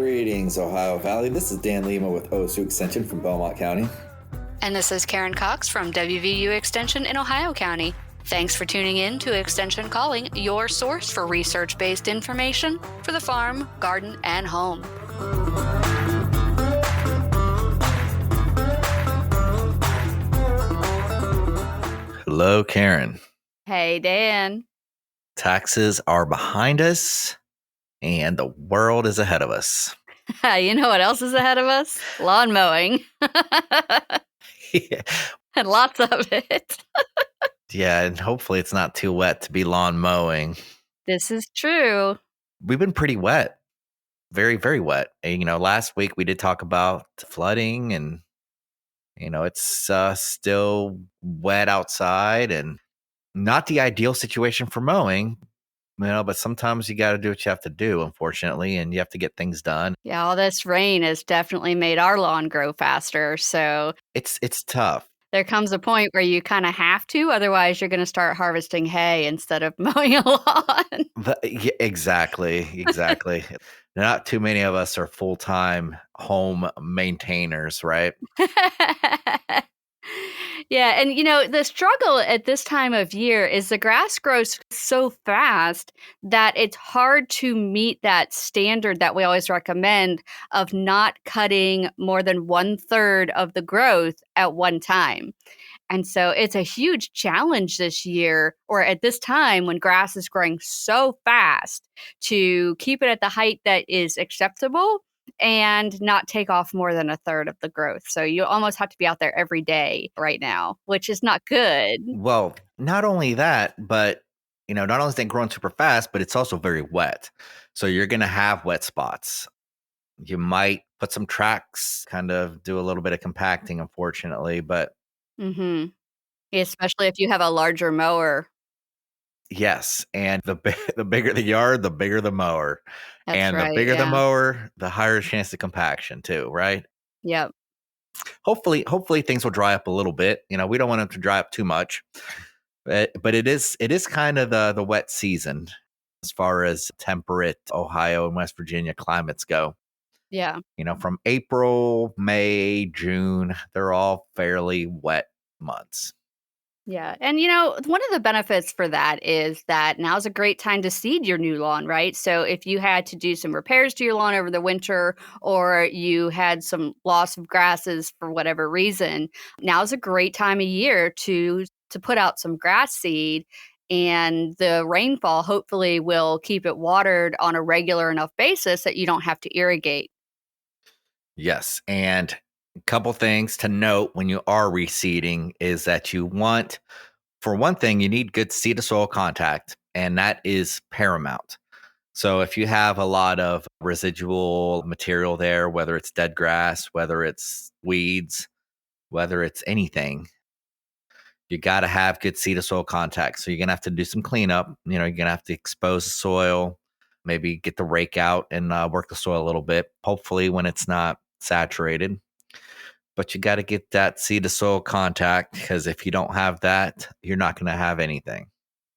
Greetings, Ohio Valley. This is Dan Lima with OSU Extension from Belmont County. And this is Karen Cox from WVU Extension in Ohio County. Thanks for tuning in to Extension Calling, your source for research-based information for the farm, garden, and home. Hello, Karen. Hey, Dan. Taxes are behind us, and the world is ahead of us. You know what else is ahead of us? Lawn mowing. Yeah. And lots of it. Yeah, and hopefully it's not too wet to be lawn mowing. This is true. We've been pretty wet. Very, very wet. And, last week we did talk about flooding and, it's still wet outside and not the ideal situation for mowing, but sometimes you got to do what you have to do, unfortunately, and you have to get things done. Yeah, all this rain has definitely made our lawn grow faster. So It's tough. there comes a point where you kind of have to, otherwise you're going to start harvesting hay instead of mowing a lawn. Yeah, exactly. Not too many of us are full-time home maintainers, right? Yeah, and the struggle at this time of year is the grass grows so fast that it's hard to meet that standard that we always recommend of not cutting more than 1/3 of the growth at one time. And so it's a huge challenge this year, or at this time when grass is growing so fast, to keep it at the height that is acceptable and not take off more than 1/3 of the growth. So you almost have to be out there every day right now, which is not good. Well, not only that, but not only is it growing super fast, but it's also very wet. So you're going to have wet spots. You might put some tracks, kind of do a little bit of compacting, unfortunately, but Mhm. Especially if you have a larger mower. yes, and the bigger the yard, the bigger the mower. That's And the right, bigger the yeah. mower, the higher chance of compaction too, right? Yep. Hopefully things will dry up a little bit. We don't want them to dry up too much. But it is kind of the wet season as far as temperate Ohio and West Virginia climates go. Yeah. From April, May, June, they're all fairly wet months. Yeah. And one of the benefits for that is that now's a great time to seed your new lawn, right? So if you had to do some repairs to your lawn over the winter, or you had some loss of grasses for whatever reason, now's a great time of year to put out some grass seed, and the rainfall hopefully will keep it watered on a regular enough basis that you don't have to irrigate. Yes, and a couple things to note when you are reseeding is that for one thing, you need good seed to soil contact, and that is paramount. So if you have a lot of residual material there, whether it's dead grass, whether it's weeds, whether it's anything, you got to have good seed to soil contact. So you're going to have to do some cleanup. You're going to have to expose the soil, maybe get the rake out and work the soil a little bit, hopefully when it's not saturated. But you got to get that seed to soil contact, because if you don't have that, you're not going to have anything.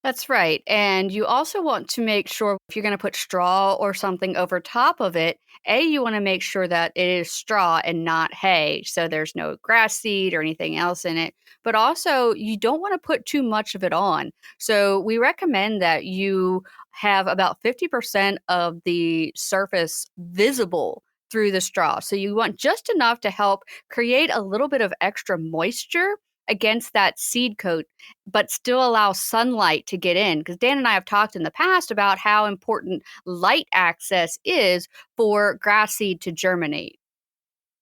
That's right. And you also want to make sure, if you're going to put straw or something over top of it, you want to make sure that it is straw and not hay. So there's no grass seed or anything else in it. But also, you don't want to put too much of it on. So we recommend that you have about 50% of the surface visible through the straw. So you want just enough to help create a little bit of extra moisture against that seed coat, but still allow sunlight to get in. Because Dan and I have talked in the past about how important light access is for grass seed to germinate.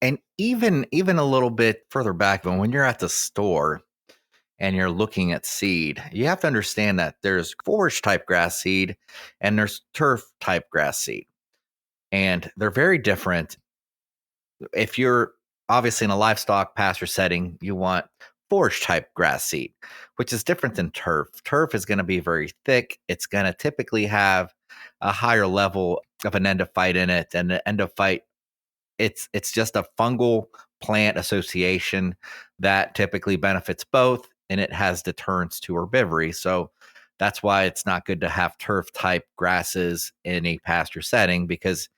And even a little bit further back, when you're at the store and you're looking at seed, you have to understand that there's forage type grass seed and there's turf type grass seed. And they're very different. If you're obviously in a livestock pasture setting, you want forage type grass seed, which is different than turf. Turf is going to be very thick. It's going to typically have a higher level of an endophyte in it. And the endophyte, it's just a fungal plant association that typically benefits both, and it has deterrence to herbivory. So that's why it's not good to have turf type grasses in a pasture setting, because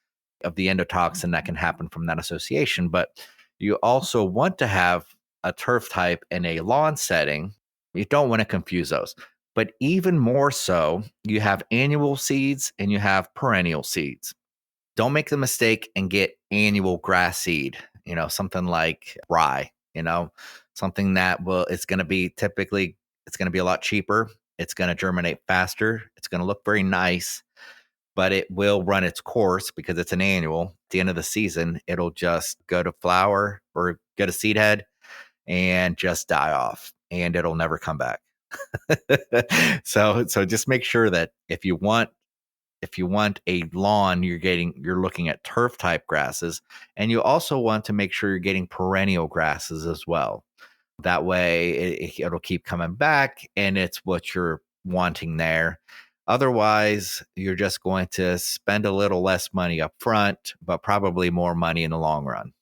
of the endotoxin that can happen from that association. But you also want to have a turf type in a lawn setting. You don't want to confuse those. But even more so, you have annual seeds and you have perennial seeds. Don't make the mistake and get annual grass seed, something like rye, something that it's going to be typically, it's going to be a lot cheaper. It's going to germinate faster. It's going to look very nice, but it will run its course because it's an annual. At the end of the season, it'll just go to flower or go to seed head and just die off, and it'll never come back. So just make sure that if you want a lawn, you're looking at turf type grasses, and you also want to make sure you're getting perennial grasses as well. That way it'll keep coming back and it's what you're wanting there. Otherwise, you're just going to spend a little less money up front, but probably more money in the long run.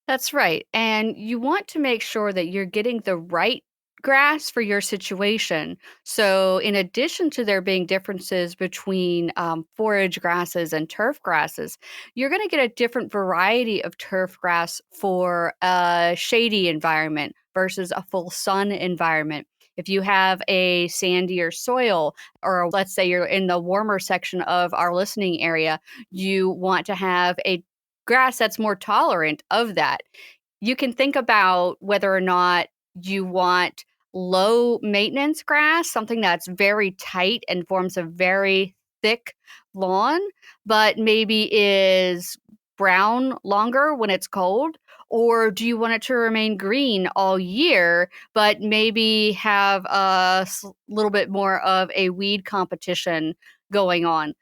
That's right. And you want to make sure that you're getting the right grass for your situation. So, in addition to there being differences between forage grasses and turf grasses, you're going to get a different variety of turf grass for a shady environment versus a full sun environment. If you have a sandier soil, or let's say you're in the warmer section of our listening area, you want to have a grass that's more tolerant of that. You can think about whether or not you want low maintenance grass, something that's very tight and forms a very thick lawn, but maybe is brown longer when it's cold. Or do you want it to remain green all year, but maybe have a little bit more of a weed competition going on?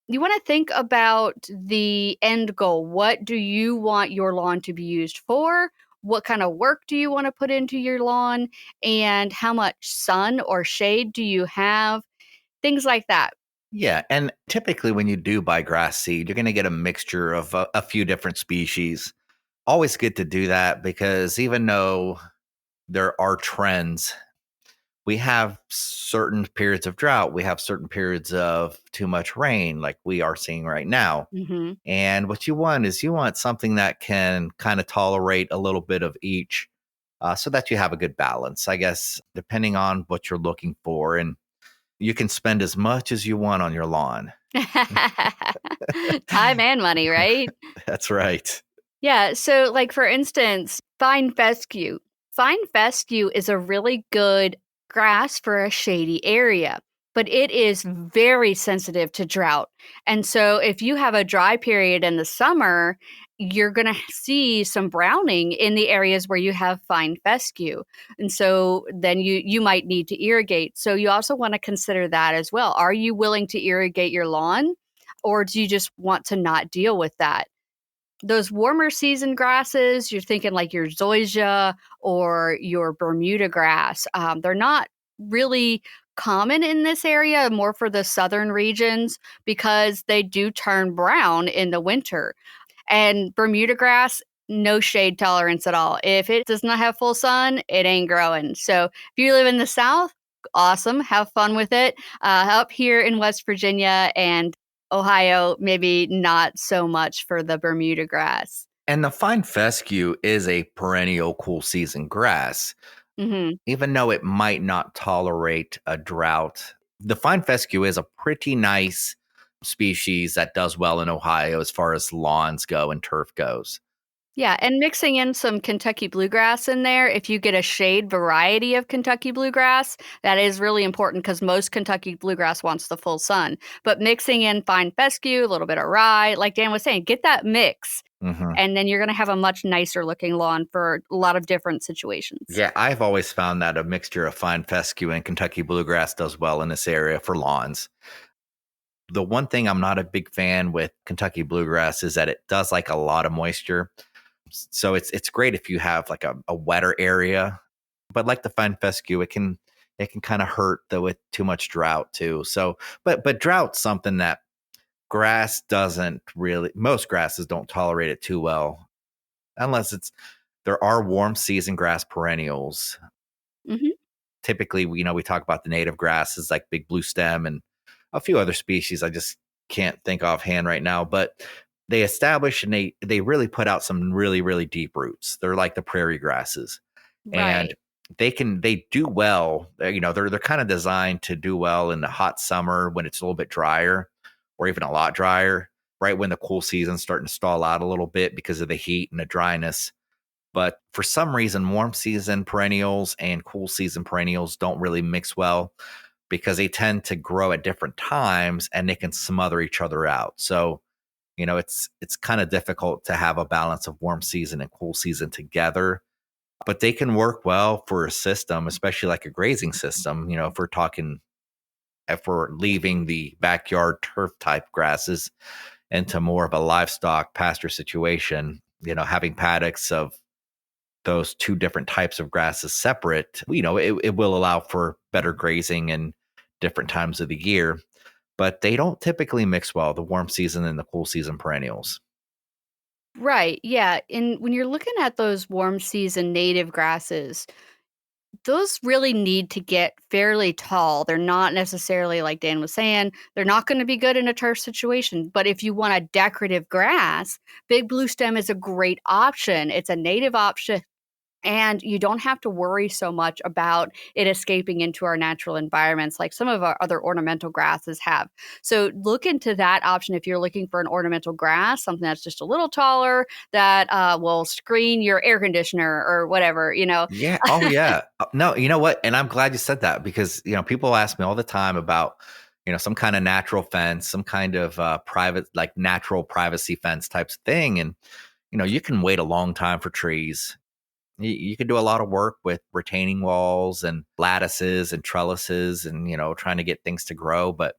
You want to think about the end goal. What do you want your lawn to be used for? What kind of work do you want to put into your lawn? And how much sun or shade do you have? Things like that. Yeah, and typically when you do buy grass seed, you're going to get a mixture of a few different species. Always good to do that because even though there are trends, we have certain periods of drought, we have certain periods of too much rain like we are seeing right now. Hmm. And what you want is you want something that can kind of tolerate a little bit of each, so that you have a good balance, I guess, depending on what you're looking for. And you can spend as much as you want on your lawn. Time and money, right? That's right. Yeah. So, like for instance, fine fescue. Fine fescue is a really good grass for a shady area, but it is very sensitive to drought. And so, if you have a dry period in the summer, you're going to see some browning in the areas where you have fine fescue. And so then you might need to irrigate. So you also want to consider that as well. Are you willing to irrigate your lawn, or do you just want to not deal with that? Those warmer season grasses, you're thinking like your zoysia or your Bermuda grass, they're not really common in this area, more for the southern regions because they do turn brown in the winter. And Bermuda grass, no shade tolerance at all. If it does not have full sun, it ain't growing. So if you live in the South, awesome. Have fun with it. Up here in West Virginia and Ohio, maybe not so much for the Bermuda grass. And the fine fescue is a perennial cool season grass. Hmm. Even though it might not tolerate a drought, the fine fescue is a pretty nice species that does well in Ohio as far as lawns go and turf goes. Yeah, and mixing in some Kentucky bluegrass in there, if you get a shade variety of Kentucky bluegrass, that is really important because most Kentucky bluegrass wants the full sun. But mixing in fine fescue, a little bit of rye, like Dan was saying, get that mix. Hmm. And then you're going to have a much nicer looking lawn for a lot of different situations. Yeah, I've always found that a mixture of fine fescue and Kentucky bluegrass does well in this area for lawns. The one thing I'm not a big fan with Kentucky bluegrass is that it does like a lot of moisture. So it's great if you have like a wetter area, but like the fine fescue, it can kind of hurt though with too much drought too. So but drought's something that grass doesn't really, most grasses don't tolerate it too well unless there are warm season grass perennials. Hmm. Typically, we talk about the native grasses like big blue stem and a few other species I just can't think offhand right now, but they establish and they really put out some really, really deep roots. They're like the prairie grasses. And Right. they do well. They're kind of designed to do well in the hot summer when it's a little bit drier or even a lot drier, right when the cool season's starting to stall out a little bit because of the heat and the dryness. But for some reason, warm season perennials and cool season perennials don't really mix well because they tend to grow at different times and they can smother each other out. So, it's kind of difficult to have a balance of warm season and cool season together, but they can work well for a system, especially like a grazing system. If we're leaving the backyard turf type grasses into more of a livestock pasture situation, having paddocks of those two different types of grasses separate, it will allow for better grazing in different times of the year, but they don't typically mix well, the warm season and the cool season perennials. Right. Yeah. And when you're looking at those warm season native grasses, those really need to get fairly tall. They're not necessarily, like Dan was saying, they're not going to be good in a turf situation. But if you want a decorative grass, big blue stem is a great option. It's a native option, and you don't have to worry so much about it escaping into our natural environments like some of our other ornamental grasses have. So look into that option if you're looking for an ornamental grass, something that's just a little taller that will screen your air conditioner or whatever. Yeah. Oh, yeah. No, you know what? And I'm glad you said that because, people ask me all the time about, some kind of natural fence, some kind of private, like natural privacy fence types of thing. And, you can wait a long time for trees. You can do a lot of work with retaining walls and lattices and trellises and, trying to get things to grow. But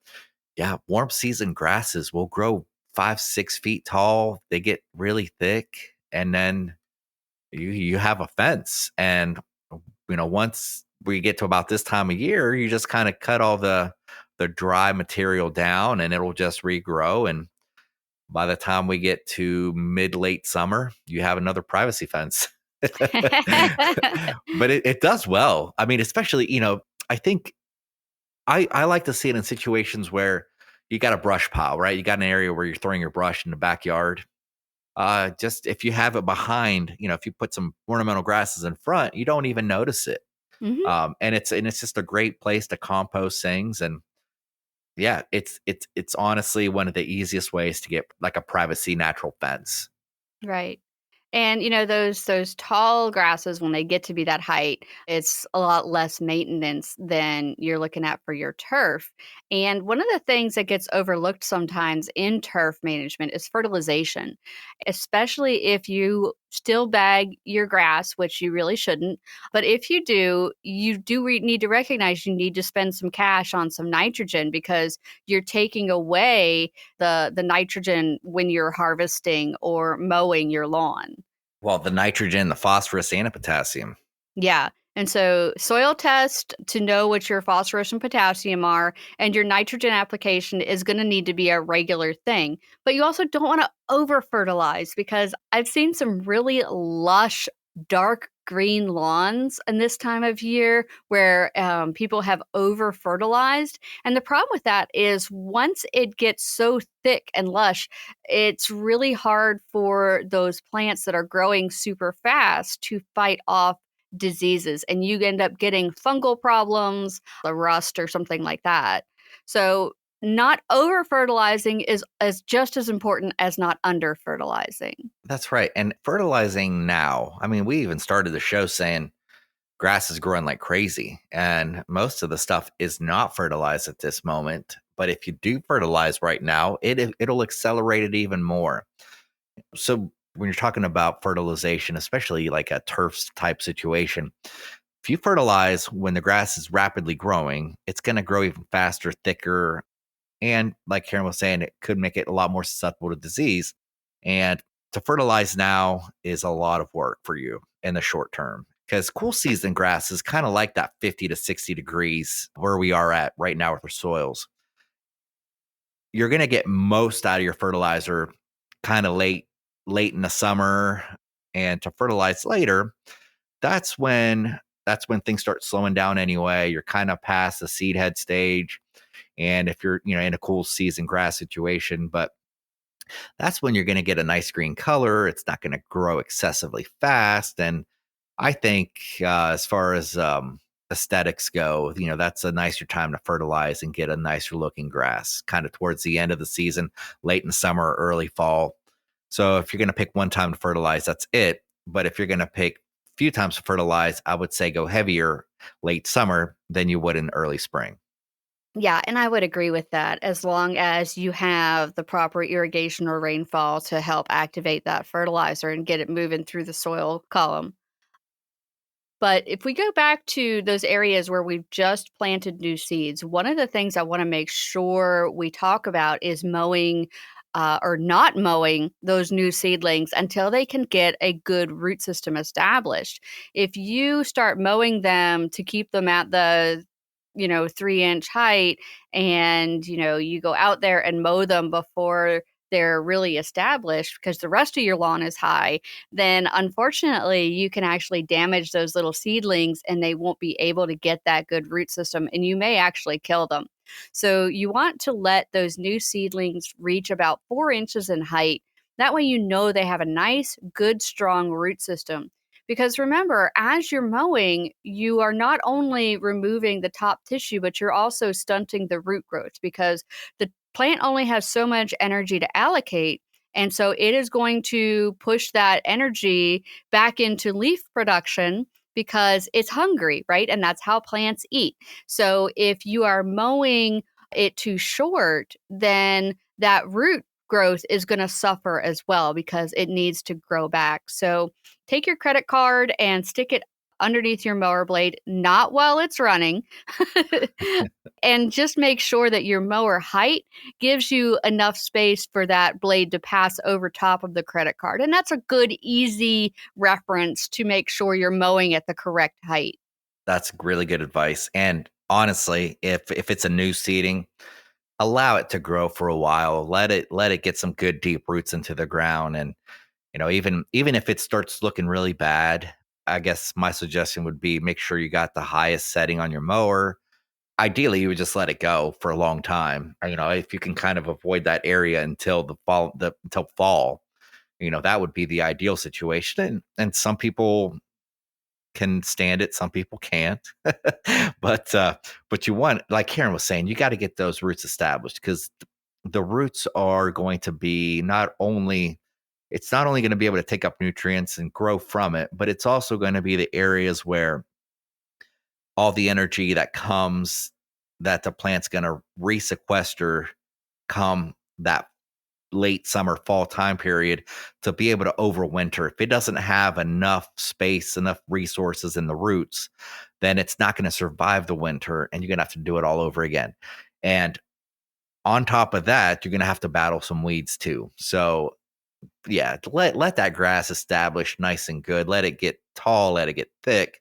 yeah, warm season grasses will grow 5, 6 feet tall. They get really thick. And then you have a fence. And, once we get to about this time of year, you just kind of cut all the dry material down and it'll just regrow. And by the time we get to mid late summer, you have another privacy fence. But it does well. I mean, especially, I think I like to see it in situations where you got a brush pile, right? You got an area where you're throwing your brush in the backyard. Just if you have it behind, if you put some ornamental grasses in front, you don't even notice it. Mhm. And it's just a great place to compost things. And yeah, it's honestly one of the easiest ways to get like a privacy natural fence. Right. And those tall grasses when they get to be that height, it's a lot less maintenance than you're looking at for your turf. And one of the things that gets overlooked sometimes in turf management is fertilization, especially if you still bag your grass, which you really shouldn't. But if you do need to recognize you need to spend some cash on some nitrogen because you're taking away the nitrogen when you're harvesting or mowing your lawn. Well, the nitrogen, the phosphorus, and the potassium. Yeah. And so soil test to know what your phosphorus and potassium are, and your nitrogen application is going to need to be a regular thing. But you also don't want to over fertilize because I've seen some really lush, dark green lawns in this time of year where people have over fertilized. And the problem with that is once it gets so thick and lush, it's really hard for those plants that are growing super fast to fight off diseases, and you end up getting fungal problems, the rust or something like that. So not over fertilizing is just as important as not under fertilizing. That's right. And fertilizing now, I mean, we even started the show saying grass is growing like crazy, and most of the stuff is not fertilized at this moment. But if you do fertilize right now, it'll accelerate it even more. So when you're talking about fertilization, especially like a turf type situation, if you fertilize when the grass is rapidly growing, it's going to grow even faster, thicker, and like Karen was saying, it could make it a lot more susceptible to disease. And to fertilize now is a lot of work for you in the short term because cool season grass is kind of like that 50 to 60 degrees where we are at right now with our soils. You're going to get most out of your fertilizer kind of late in the summer, and to fertilize later, that's when things start slowing down anyway. You're kind of past the seed head stage. and if you're, in a cool season grass situation. But that's when you're going to get a nice green color. It's not going to grow excessively fast. And I think as far as aesthetics go, that's a nicer time to fertilize and get a nicer looking grass kind of towards the end of the season, late in the summer, or early fall. So if you're going to pick one time to fertilize, that's it. But if you're going to pick a few times to fertilize, I would say go heavier late summer than you would in early spring. Yeah, and I would agree with that as long as you have the proper irrigation or rainfall to help activate that fertilizer and get it moving through the soil column. But if we go back to those areas where we've just planted new seeds, one of the things I want to make sure we talk about is mowing or not mowing those new seedlings until they can get a good root system established. If you start mowing them to keep them at the 3-inch height and you go out there and mow them before they're really established because the rest of your lawn is high, then unfortunately you can actually damage those little seedlings and they won't be able to get that good root system and you may actually kill them. So you want to let those new seedlings reach about 4 inches in height. That way you know they have a nice, good, strong root system. Because remember, as you're mowing, you are not only removing the top tissue, but you're also stunting the root growth because the plant only has so much energy to allocate. And so it is going to push that energy back into leaf production because it's hungry, right? And that's how plants eat. So if you are mowing it too short, then that root growth is going to suffer as well because it needs to grow back. So take your credit card and stick it underneath your mower blade, not while it's running. And just make sure that your mower height gives you enough space for that blade to pass over top of the credit card. And that's a good, easy reference to make sure you're mowing at the correct height. That's really good advice. And honestly, if it's a new seeding, allow it to grow for a while. Let it get some good deep roots into the ground. And even if it starts looking really bad, I guess my suggestion would be make sure you got the highest setting on your mower. Ideally, you would just let it go for a long time. If you can kind of avoid that area until until fall, that would be the ideal situation. And some people can stand it, some people can't. But you want, like Karen was saying, you got to get those roots established because the roots are going to be it's not only going to be able to take up nutrients and grow from it, but it's also going to be the areas where all the energy that the plant's going to resequester come that late summer, fall time period to be able to overwinter. If it doesn't have enough space, enough resources in the roots, then it's not going to survive the winter and you're going to have to do it all over again. And on top of that, you're going to have to battle some weeds too. So yeah, let that grass establish nice and good. Let it get tall, let it get thick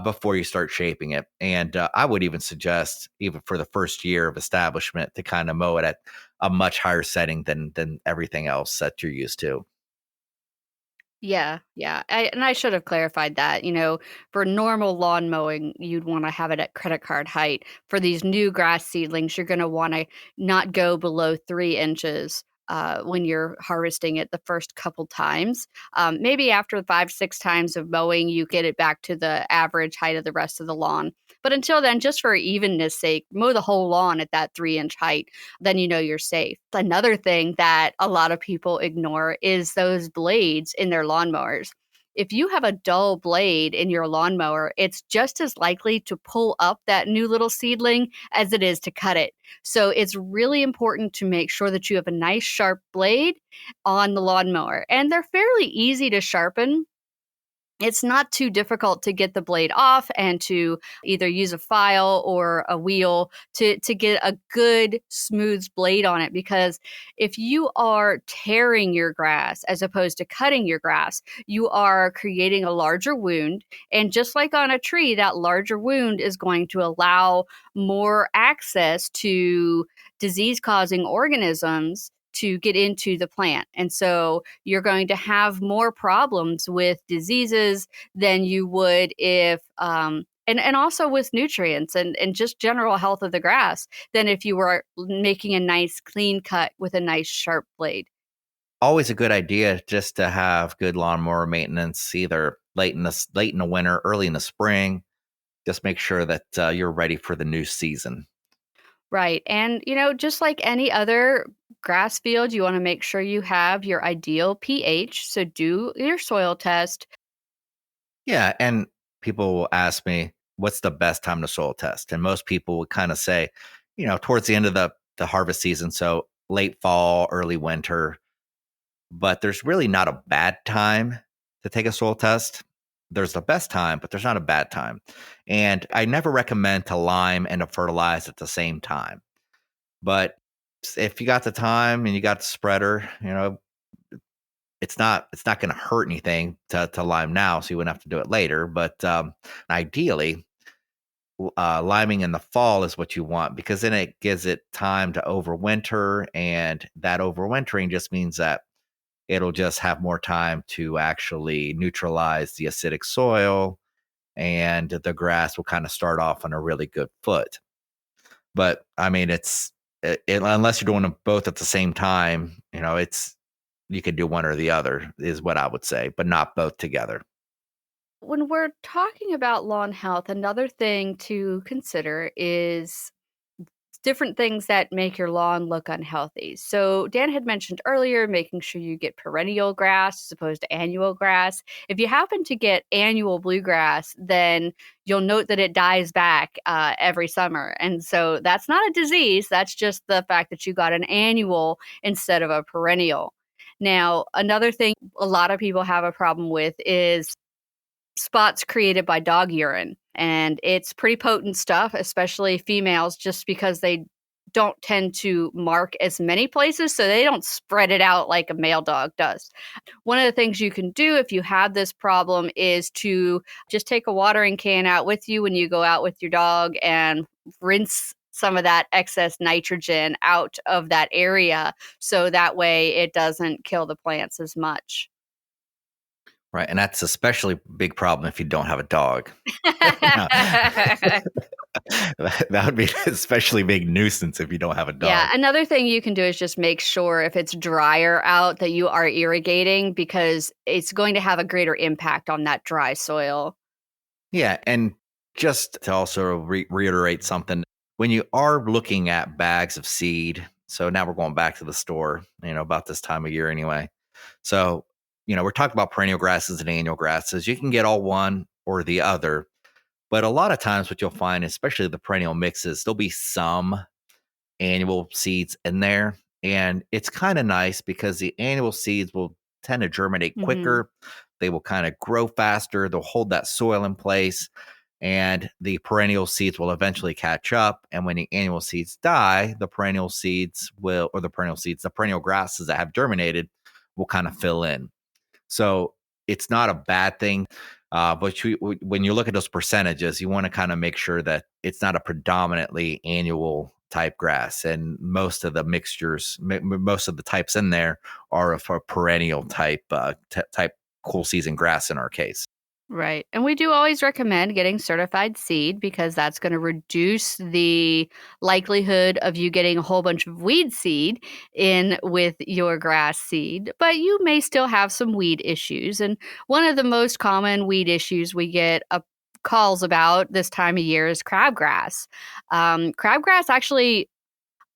before you start shaping it. And I would even suggest, even for the first year of establishment, to kind of mow it at a much higher setting than everything else that you're used to. Yeah, yeah. I should have clarified that. For normal lawn mowing, you'd want to have it at credit card height. For these new grass seedlings, you're going to want to not go below 3 inches when you're harvesting it the first couple times. Maybe after 5, 6 times of mowing, you get it back to the average height of the rest of the lawn. But until then, just for evenness sake, mow the whole lawn at that 3-inch height. Then you know you're safe. Another thing that a lot of people ignore is those blades in their lawnmowers. If you have a dull blade in your lawnmower, it's just as likely to pull up that new little seedling as it is to cut it. So it's really important to make sure that you have a nice sharp blade on the lawnmower. And they're fairly easy to sharpen. It's not too difficult to get the blade off and to either use a file or a wheel to get a good smooth blade on it. Because if you are tearing your grass as opposed to cutting your grass, you are creating a larger wound. And just like on a tree, that larger wound is going to allow more access to disease causing organisms to get into the plant. And so you're going to have more problems with diseases than you would if and also with nutrients and just general health of the grass than if you were making a nice clean cut with a nice sharp blade. Always a good idea just to have good lawnmower maintenance, either late in the winter, early in the spring. Just make sure that you're ready for the new season. Right. And, just like any other grass field, you want to make sure you have your ideal pH. So do your soil test. Yeah, and people will ask me, "What's the best time to soil test?" And most people would kind of say, towards the end of the harvest season, so late fall, early winter. But there's really not a bad time to take a soil test. There's the best time, but there's not a bad time. And I never recommend to lime and to fertilize at the same time. But if you got the time and you got the spreader, it's not going to hurt anything to lime now, so you wouldn't have to do it later. But ideally, liming in the fall is what you want, because then it gives it time to overwinter, and that overwintering just means that it'll just have more time to actually neutralize the acidic soil, and the grass will kind of start off on a really good foot. But I mean, unless you're doing them both at the same time, it's you could do one or the other is what I would say, but not both together. When we're talking about lawn health, another thing to consider is different things that make your lawn look unhealthy. So, Dan had mentioned earlier making sure you get perennial grass as opposed to annual grass. If you happen to get annual bluegrass, then you'll note that it dies back every summer. And so that's not a disease, that's just the fact that you got an annual instead of a perennial. Now, another thing a lot of people have a problem with is spots created by dog urine. And it's pretty potent stuff, especially females, just because they don't tend to mark as many places, so they don't spread it out like a male dog does. One of the things you can do if you have this problem is to just take a watering can out with you when you go out with your dog and rinse some of that excess nitrogen out of that area so that way it doesn't kill the plants as much. Right. And that's especially a big problem if you don't have a dog. Now, that would be an especially big nuisance if you don't have a Yeah, dog. another thing you can do is just make sure if it's drier out that you are irrigating because it's going to have a greater impact on that dry soil. Yeah. And just to also reiterate something, when you are looking at bags of seed, so now we're going back to the store, about this time of year anyway. So, we're talking about perennial grasses and annual grasses. You can get all one or the other. But a lot of times, what you'll find, especially the perennial mixes, there'll be some annual seeds in there. And it's kind of nice because the annual seeds will tend to germinate Mhm. quicker. They will kind of grow faster. They'll hold that soil in place. And the perennial seeds will eventually catch up. And when the annual seeds die, the perennial grasses that have germinated will kind of fill in. So it's not a bad thing. But when you look at those percentages, you want to kind of make sure that it's not a predominantly annual type grass. And most of the mixtures, most of the types in there are of a perennial type cool season grass in our case. Right. And we do always recommend getting certified seed because that's going to reduce the likelihood of you getting a whole bunch of weed seed in with your grass seed. But you may still have some weed issues. And one of the most common weed issues we get calls about this time of year is crabgrass. Crabgrass actually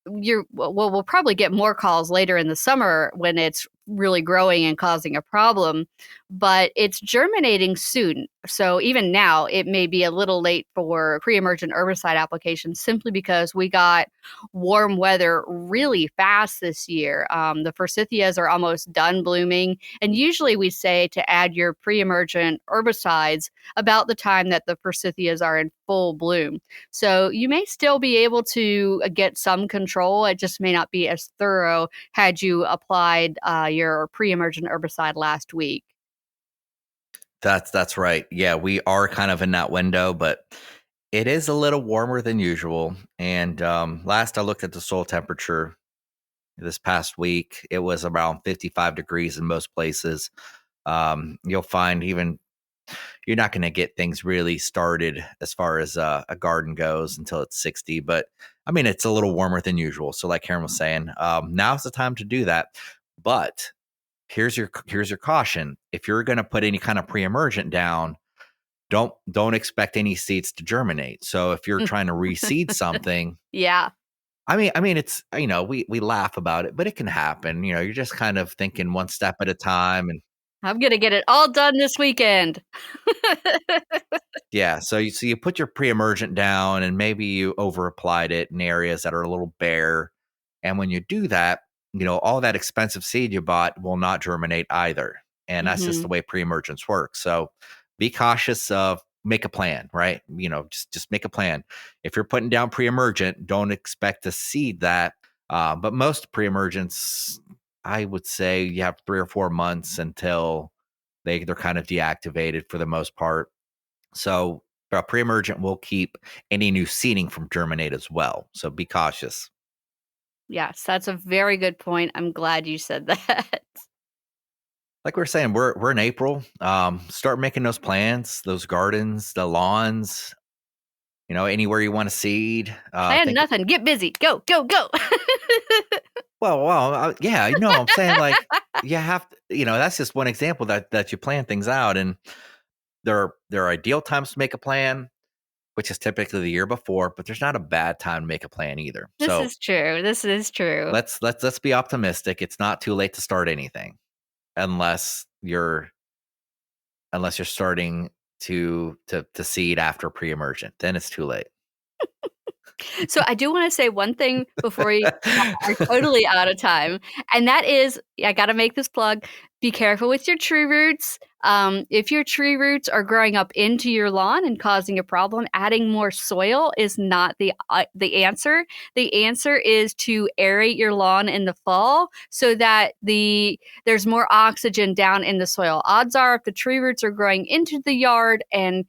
we'll probably get more calls later in the summer when it's really growing and causing a problem, but it's germinating soon. So even now, it may be a little late for pre-emergent herbicide applications simply because we got warm weather really fast this year. The forsythias are almost done blooming, and usually we say to add your pre-emergent herbicides about the time that the forsythias are in full bloom. So you may still be able to get some control. It just may not be as thorough had you applied your pre-emergent herbicide last week. That's right. Yeah, we are kind of in that window, but it is a little warmer than usual. And last I looked at the soil temperature this past week, it was around 55 degrees in most places. You'll find even you're not going to get things really started as far as a garden goes until it's 60. But I mean, it's a little warmer than usual. So like Karen was saying, now's the time to do that. But here's your caution. If you're going to put any kind of pre-emergent down, don't expect any seeds to germinate. So if you're trying to reseed something, Yeah. I mean, it's, we laugh about it, but it can happen. You're just kind of thinking one step at a time. And I'm going to get it all done this weekend. yeah, so you put your pre-emergent down and maybe you over applied it in areas that are a little bare. And when you do that, all that expensive seed you bought will not germinate either. And that's just the way pre-emergence works. So be cautious of, make a plan, right? Just make a plan. If you're putting down pre-emergent, don't expect to seed that. But most pre-emergents, I would say you have 3 or 4 months until they're kind of deactivated for the most part. So pre-emergent will keep any new seeding from germinate as well. So be cautious. Yes, that's a very good point. I'm glad you said that. Like we were saying, we're in April. Start making those plans, those gardens, the lawns, anywhere you want to seed. Plan nothing. Get busy. Go, go, go. Well, yeah, I'm saying, like, you have to, that's just one example that you plan things out, and there are ideal times to make a plan, which is typically the year before, but there's not a bad time to make a plan either. This is true. This is true. Let's be optimistic. It's not too late to start anything, unless you're starting to seed after pre-emergent. Then it's too late. So I do want to say one thing before we are totally out of time, and that is, I got to make this plug. Be careful with your tree roots. If your tree roots are growing up into your lawn and causing a problem, adding more soil is not the answer. The answer is to aerate your lawn in the fall so that there's more oxygen down in the soil. Odds are, if the tree roots are growing into the yard and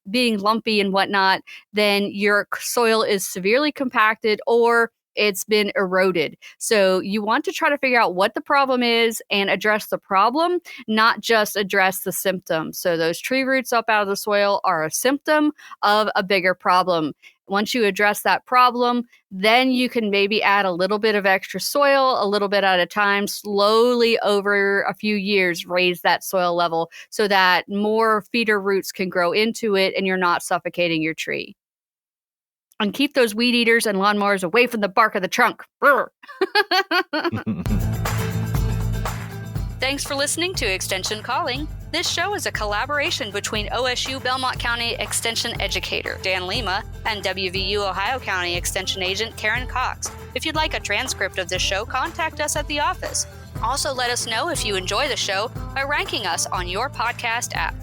being lumpy and whatnot, then your soil is severely compacted or it's been eroded. So you want to try to figure out what the problem is and address the problem, not just address the symptom. So those tree roots up out of the soil are a symptom of a bigger problem. Once you address that problem, then you can maybe add a little bit of extra soil, a little bit at a time, slowly over a few years, raise that soil level so that more feeder roots can grow into it and you're not suffocating your tree. And keep those weed eaters and lawnmowers away from the bark of the trunk. Thanks for listening to Extension Calling. This show is a collaboration between OSU Belmont County Extension Educator Dan Lima and WVU Ohio County Extension Agent Karen Cox. If you'd like a transcript of this show, contact us at the office. Also, let us know if you enjoy the show by ranking us on your podcast app.